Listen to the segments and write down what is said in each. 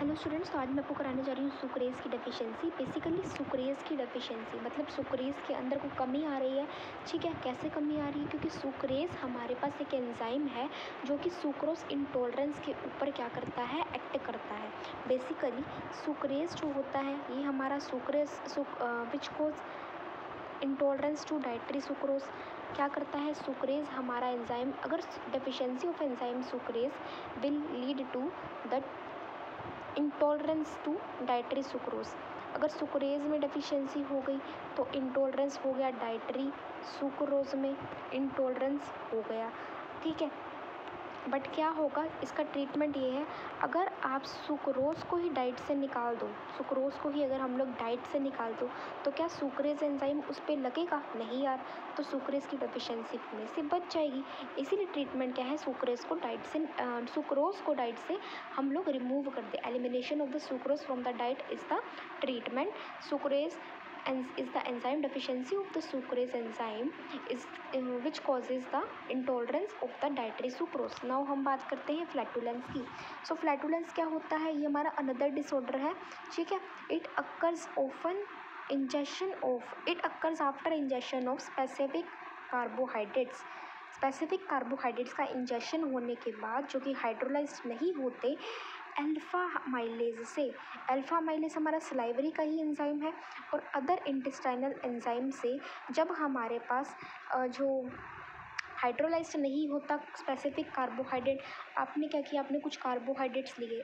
Hello students, तो आज मैं आपको कराने जा रही हूँ सुक्रेज की डेफिशिएंसी। बेसिकली सुक्रेज की डेफिशिएंसी मतलब सुक्रेज के अंदर कोई कमी आ रही है। ठीक है, कैसे कमी आ रही है? क्योंकि सुक्रेज हमारे पास एक एंजाइम है जो कि सुक्रोज इंटॉलरेंस के ऊपर क्या करता है, एक्ट करता है। बेसिकली सुक्रेज जो होता है ये हमारा sucrase which cause intolerance to dietary sucrose क्या करता है, सुक्रेज हमारा एंजाइम, अगर deficiency of enzyme sucrase will lead to the intolerance to dietary sucrose. अगर सुक्रेज में डेफिशिएंसी हो गई तो इंटॉलरेंस हो गया डाइटरी सुक्रोज में, इंटॉलरेंस हो गया। ठीक है, बट क्या होगा, इसका ट्रीटमेंट ये है, अगर आप सुक्रोज को ही डाइट से निकाल दो, सुक्रोज को ही अगर हम लोग डाइट से निकाल दो तो क्या सुक्रेज एंजाइम उस पर लगेगा? नहीं यार, तो सुक्रेज की डेफिशिएंसी होने से बच जाएगी। इसीलिए ट्रीटमेंट क्या है, सुक्रेज को डाइट से सुक्रोज को डाइट से हम लोग रिमूव कर दे। Elimination of the sucrose from the diet is the treatment. Sucrase is the enzyme deficiency of the sucrase enzyme is which causes the intolerance of the dietary sucrose. Now हम बात करते हैं flatulence की। सो flatulence क्या होता है? ये हमारा अनदर डिसऑर्डर है। ठीक है, it occurs after injection of specific carbohydrates. Specific carbohydrates का इंजेक्शन होने के बाद जो कि हाइड्रोलाइज्ड नहीं होते अल्फा माइलेज से। अल्फा माइलेज हमारा सलाइवरी का ही एंजाइम है, और अदर इंटेस्टाइनल एंजाइम से जब हमारे पास जो हाइड्रोलाइज्ड नहीं होता स्पेसिफिक कार्बोहाइड्रेट, आपने क्या किया, आपने कुछ कार्बोहाइड्रेट्स लिए,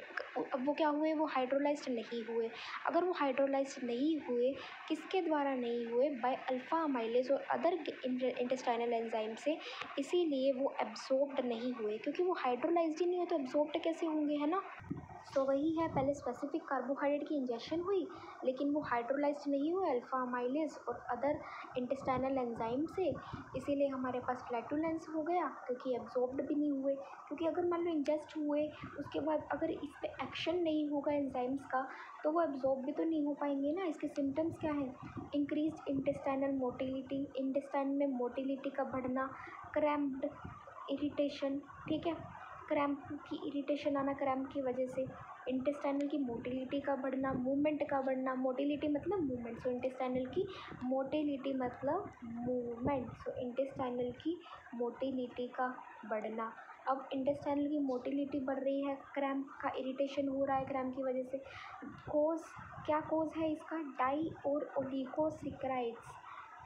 अब वो क्या हुए, वो हाइड्रोलाइज्ड नहीं हुए। अगर वो हाइड्रोलाइज्ड नहीं हुए, किसके द्वारा नहीं हुए? बाय अल्फा माइलेज और अदर इंटेस्टाइनल एंजाइम से, इसीलिए वो एब्जॉर्ब्ड नहीं हुए। क्योंकि वो हाइड्रोलाइज्ड ही नहीं है तो एब्जॉर्ब्ड कैसे होंगे, है ना? तो वही है, पहले स्पेसिफिक कार्बोहाइड्रेट की इंजेक्शन हुई लेकिन वो हाइड्रोलाइज्ड नहीं हुए अल्फा माइलेज और अदर इंटेस्टाइनल एंजाइम से, इसीलिए हमारे पास फ्लैटुलेंस हो गया, क्योंकि एब्जॉर्ब्ड भी नहीं हुए। क्योंकि अगर मान लो इंजेस्ट हुए, उसके बाद अगर इस पर एक्शन नहीं होगा एंजाइम्स का, तो वो एब्जॉर्ब भी तो नहीं हो पाएंगे ना। इसके सिम्टम्स क्या हैं? इंक्रीज इंटेस्टाइनल मोटिलिटी, इंटेस्टाइन में मोटिलिटी का बढ़ना, क्रैम्प्ड इरिटेशन। ठीक है, क्रैम्प की इरिटेशन आना क्रैम्प की वजह से, इंटेस्टाइनल की मोटिलिटी का बढ़ना, मूवमेंट का बढ़ना, मोटिलिटी मतलब मूवमेंट, सो इंटेस्टाइनल की मोटिलिटी मतलब मूवमेंट, सो इंटेस्टाइनल की मोटिलिटी का बढ़ना। अब इंटेस्टाइनल की मोटिलिटी बढ़ रही है, क्रैम्प का इरिटेशन हो रहा है क्रैम्प की वजह से। कोज, क्या कोज है इसका? डाई और ओलिगोसेक्राइड्स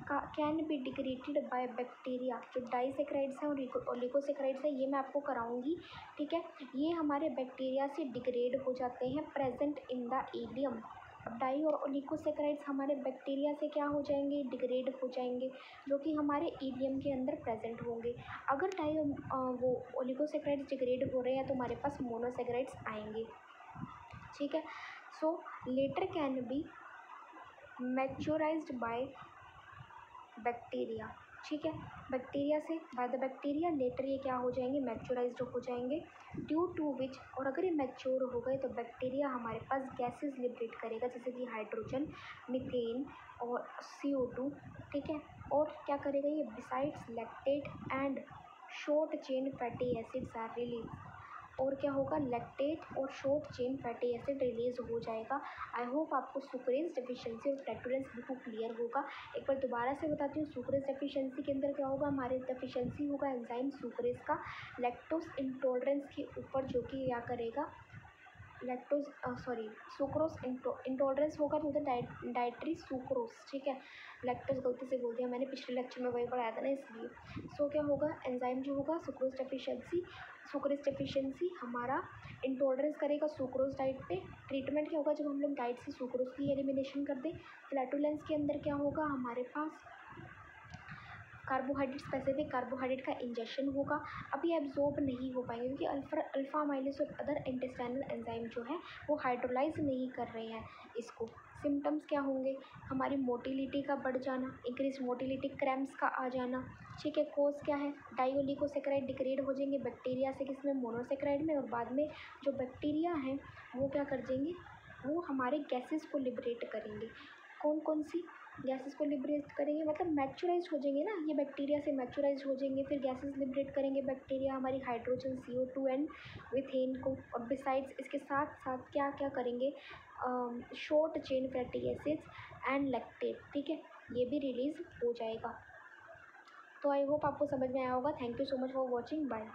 का can be degraded by bacteria. जो डाइसेक्राइड्स हैं और ओलिगोसेक्राइड्स हैं, ये मैं आपको कराऊंगी। ठीक है, ये हमारे बैक्टीरिया से डिग्रेड हो जाते हैं, प्रेजेंट इन द इलियम। अब डाई और ओलिगोसेक्राइड्स हमारे बैक्टीरिया से क्या हो जाएंगे? डिग्रेड हो जाएंगे, जो कि हमारे इलियम के अंदर प्रेजेंट होंगे। अगर वो ओलिगोसेक्राइड्स डिग्रेड हो रहे हैं तो हमारे पास मोनोसेक्राइड्स आएंगे। ठीक है, so later can be maturized by bacteria. ठीक है, बैक्टीरिया से, बाय द बैक्टीरिया लेटर ये क्या हो जाएंगे? मैच्योराइज्ड हो जाएंगे, ड्यू टू विच, और अगर ये मैच्योर हो गए तो बैक्टीरिया हमारे पास गैसेस लिबरेट करेगा, जैसे कि हाइड्रोजन, मीथेन और CO2। ठीक है, और क्या करेगा ये? Besides lactate and short chain fatty acids are release, और क्या होगा? लैक्टेट और short chain fatty acid release हो जाएगा। आई होप आपको सुक्रेज डेफिशिएंसी और फ्लैटुलेंस बिल्कुल क्लियर होगा। एक बार दोबारा से बताती हूँ, सुक्रेज डेफिशिएंसी के अंदर क्या होगा? हमारे डेफिशिएंसी होगा एंजाइम सुक्रेज का लैक्टोज इंटॉलरेंस के ऊपर, जो कि क्या करेगा? सुक्रोज इंटॉलरेंस होगा तो डाइटरी सुक्रोज। ठीक है, लैक्टोज गलती से बोल दिया मैंने, पिछले लेक्चर में वही पढ़ाया था ना, इसलिए। सो क्या होगा? एंजाइम जो होगा सुक्रोज डेफिशिएंसी हमारा इंटॉलरेंस करेगा सुक्रोज डाइट पे। ट्रीटमेंट क्या होगा? जब हम लोग डाइट से सुक्रोज की एलिमिनेशन कर दें। फ्लैटुलेंस के अंदर क्या होगा? हमारे पास कार्बोहाइड्रेट, स्पेसिफिक कार्बोहाइड्रेट का इंजेक्शन होगा। अब ये एब्जॉर्ब नहीं हो पाएंगे क्योंकि अल्फा माइलेज और अदर इंटेस्टाइनल एंजाइम जो है वो हाइड्रोलाइज नहीं कर रहे हैं इसको। सिम्टम्स क्या होंगे? हमारी मोटिलिटी का बढ़ जाना, इंक्रीज मोटिलिटी, क्रैम्प्स का आ जाना। ठीक है, कोज क्या है? डाइओलिगोसेक्राइड डिग्रेड हो जाएंगे बैक्टीरिया से, किसमें? मोनोसेक्राइड में, और बाद में जो बैक्टीरिया हैं वो क्या कर देंगे? वो हमारे गैसेस को लिबरेट करेंगे। कौन कौन सी? गैसेस को लिबरेट करेंगे, मतलब मैच्योराइज हो जाएंगे ना, ये बैक्टीरिया से मैच्योराइज हो जाएंगे, फिर गैसेस लिबरेट करेंगे बैक्टीरिया हमारी हाइड्रोजन CO2 एंड मीथेन को। और बिसाइड्स इसके साथ साथ क्या क्या करेंगे, short chain fatty acids and lactate, ठीक है, ये भी रिलीज हो जाएगा। तो आई होप आपको समझ में आया होगा। Thank you so much for watching, bye.